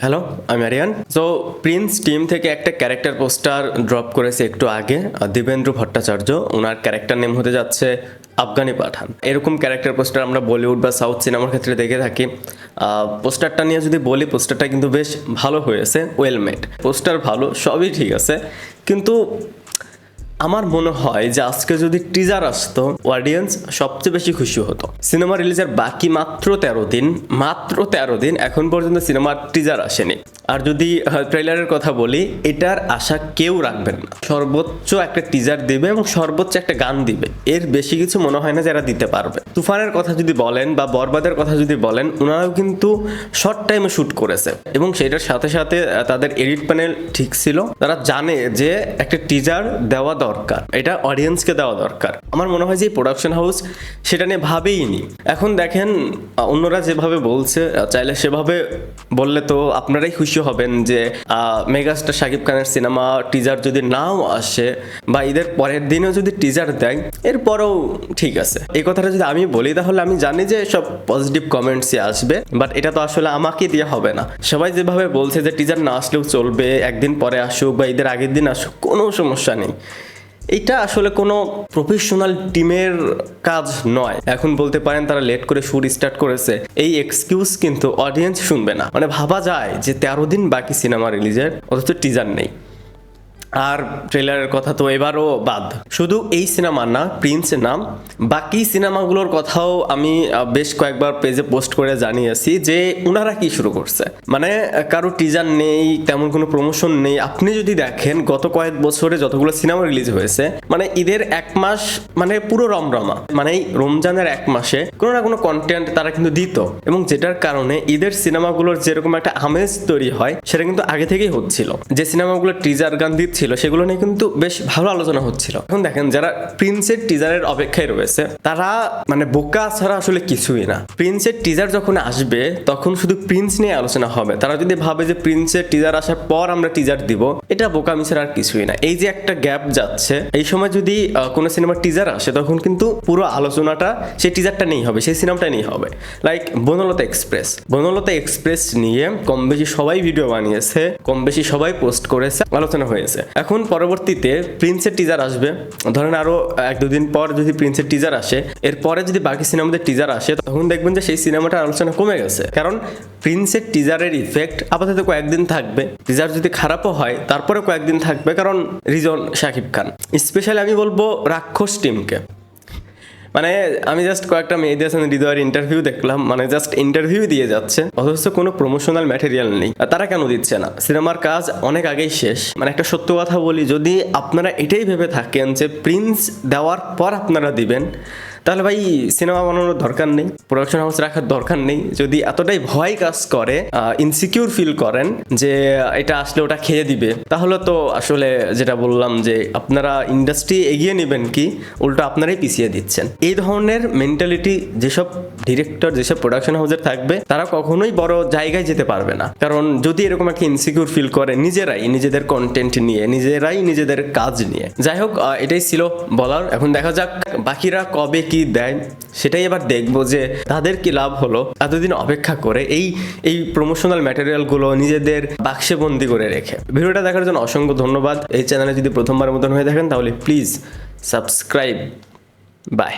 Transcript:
Hello, আমি Aryan. So Prince team থেকে একটা ক্যারেক্টার পোস্টার ড্রপ করেছে একটু আগে, দেবেন্দ্র ভট্টাচার্য। ওনার ক্যারেক্টার নেম হতে যাচ্ছে আফগানি পাঠান। এরকম ক্যারেক্টার পোস্টার আমরা বলিউড বা সাউথ সিনেমার ক্ষেত্রে দেখে থাকি। পোস্টারটা নিয়ে যদি বলি, পোস্টারটা কিন্তু বেশ ভালো হয়েছে, ওয়েল মেড। পোস্টার ভালো, সবই ঠিক আছে, কিন্তু আমার মনে হয় যে আজকে যদি টিজার আসতো, অডিয়েন্স সবচেয়ে বেশি খুশি হতো। সিনেমা রিলিজের বাকি মাত্র 13 দিন এখন পর্যন্ত সিনেমার টিজার আসেনি। আর যদি ট্রেলারের কথা বলি, এটার আশা কেউ রাখবেন না। সর্বোচ্চ একটা টিজার দিবে এবং সর্বোচ্চ একটা গান দিবে, এর বেশি কিছু মনে হয় না যারা দিতে পারবে। তুফানের কথা যদি বলেন বা বরবাদের কথা যদি বলেন, ওনারাও কিন্তু শর্ট টাইমে শ্যুট করেছে এবং সেটার সাথে সাথে তাদের এডিট প্যানেল ঠিক ছিল। তারা জানে যে একটা টিজার দেওয়া দরকার, এটা অডিয়েন্সকে দেওয়া দরকার। আমার মনে হয় যে প্রোডাকশন হাউস সেটা নিয়ে ভাবেইনি। এখন দেখেন অন্যরা যেভাবে বলছে, চাইলে সেভাবে বললে তো আপনারাই খুশি হবেন যে মেগাস্টার শাকিব খানের সিনেমা টিজার যদি নাও আসে বা ঈদের পরের দিনেও যদি টিজার দেয়, এরপরেও ঠিক আছে। এই কথাটা যদি আমি বলি, তাহলে আমি জানি যে সব পজিটিভ কমেন্টসই আসবে, বাট এটা তো আসলে আমাকে দিয়ে হবে না। সবাই যেভাবে বলছে যে টিজার না আসলেও চলবে, একদিন পরে আসুক বা ঈদের আগের দিন আসুক, কোনো সমস্যা নেই। এটা আসলে কোনো প্রফেশনাল টিমের কাজ নয়। এখন বলতে পারেন তারা লেট করে শুট স্টার্ট করেছে, এই এক্সকিউজ কিন্তু অডিয়েন্স শুনবে না। মানে ভাবা যায় যে 13 দিন বাকি সিনেমা রিলিজের, অথচ টিজার নেই। আর ট্রেলারের কথা তো এবারও বাদ। শুধু এই সিনেমা না, প্রিন্স নাম বাকি সিনেমাগুলোর কথাও আমি বেশ কয়েকবার পেজে পোস্ট করে জানিয়েছি যে ওনারা কি শুরু করছে। মানে কারো টিজার নেই, তেমন কোনো প্রমোশন নেই। আপনি যদি দেখেন গত কয়েক বছরে যতগুলো সিনেমা রিলিজ হয়েছে, মানে ঈদের এক মাস মানে পুরো রমরমা, মানে এই রমজানের এক মাসে কোনো না কোনো কন্টেন্ট তারা কিন্তু দিত, এবং যেটার কারণে ঈদের সিনেমাগুলোর যেরকম একটা আমেজ তৈরি হয়, সেটা কিন্তু আগে থেকেই হচ্ছিল। যে সিনেমাগুলো টিজার গান দিচ্ছিল সেগুলো নিয়ে কিন্তু বেশ ভালো আলোচনা হচ্ছিল। এখন দেখেন যারা প্রিন্সের টিজারের অপেক্ষায় রয়েছে, তারা মানে বোকা ছাড়া আসলে কিছুই না। প্রিন্সের টিজার যখন আসবে তখন শুধু প্রিন্স নিয়ে আলোচনা হবে। তারা যদি ভাবে যে প্রিন্সের টিজার আসার পর আমরা টিজার দিব, এটা বোকামি ছাড়া আর কিছুই না। এই যে একটা গ্যাপ যাচ্ছে, এই সময় যদি কোনো সিনেমার টিজার আসে, তখন কিন্তু পুরো আলোচনাটা সেই টিজারটা নিয়েই হবে, সেই সিনেমাটা নিয়েই হবে। লাইক বনলতা এক্সপ্রেস নিয়ে কম বেশি সবাই ভিডিও বানিয়েছে, কম বেশি সবাই পোস্ট করেছে, আলোচনা হয়েছে। এখন পরবর্তীতে প্রিন্সের টিজার আসবে, ধরেন আরো 1-2 দিন পর যদি প্রিন্সের টিজার আসে, এরপরে যদি বাকি সিনেমাদের টিজার আসে, তখন দেখবেন যে সেই সিনেমাটার আলোচনা কমে গেছে। কারণ প্রিন্সের টিজারের ইফেক্ট আপাতত কয়েকদিন থাকবে, টিজার যদি খারাপও হয় তারপরে কয়েকদিন থাকবে, কারণ রিজন শাকিব খান। স্পেশালি আমি বলবো রাক্ষস টিমকে। মানে আমি জাস্ট কয়েকটা মেয়েদের সাথে হৃদয়ের ইন্টারভিউ দেখলাম, মানে জাস্ট ইন্টারভিউ দিয়ে যাচ্ছে, অথচ কোনো প্রমোশনাল ম্যাটেরিয়াল নেই। তারা কেন দিচ্ছে না? সিনেমার কাজ অনেক আগেই শেষ। মানে একটা সত্য কথা বলি, যদি আপনারা এটাই ভেবে থাকেন যে প্রিন্স দেওয়ার পর আপনারা দিবেন, তাহলে ভাই সিনেমা বানানোর দরকার নেই, প্রোডাকশন হাউস রাখার দরকার নেই। যদি এতটাই ভয় কাজ করে, ইনসিকিউর ফিল করেন যে এটা আসলে ওটা খেয়ে দিবে, তাহলে তো আসলে যেটা বললাম যে আপনারা ইন্ডাস্ট্রি এগিয়ে নেবেন কি, উল্টো আপনারাই পিছিয়ে দিচ্ছেন। এই ধরনের মেন্টালিটি যেসব ডিরেক্টর, যেসব প্রোডাকশন হাউসের থাকবে, তারা কখনোই বড় জায়গায় যেতে পারবে না। কারণ যদি এরকম একটা ইনসিকিউর ফিল করে নিজেরাই নিজেদের কন্টেন্ট নিয়ে, নিজেরাই নিজেদের কাজ নিয়ে। যাই হোক, এটাই ছিল বলার। এখন দেখা যাক বাকিরা কবে কি দেয়, সেটাই এবার দেখবো যে তাদের কি লাভ হলো এতদিন অপেক্ষা করে এই প্রমোশনাল ম্যাটেরিয়ালগুলো নিজেদের বাক্সে বন্দি করে রেখে। ভিডিওটা দেখার জন্য অসংখ্য ধন্যবাদ। এই চ্যানেলে যদি প্রথমবার মতন হয়ে থাকেন, তাহলে প্লিজ সাবস্ক্রাইব। বাই।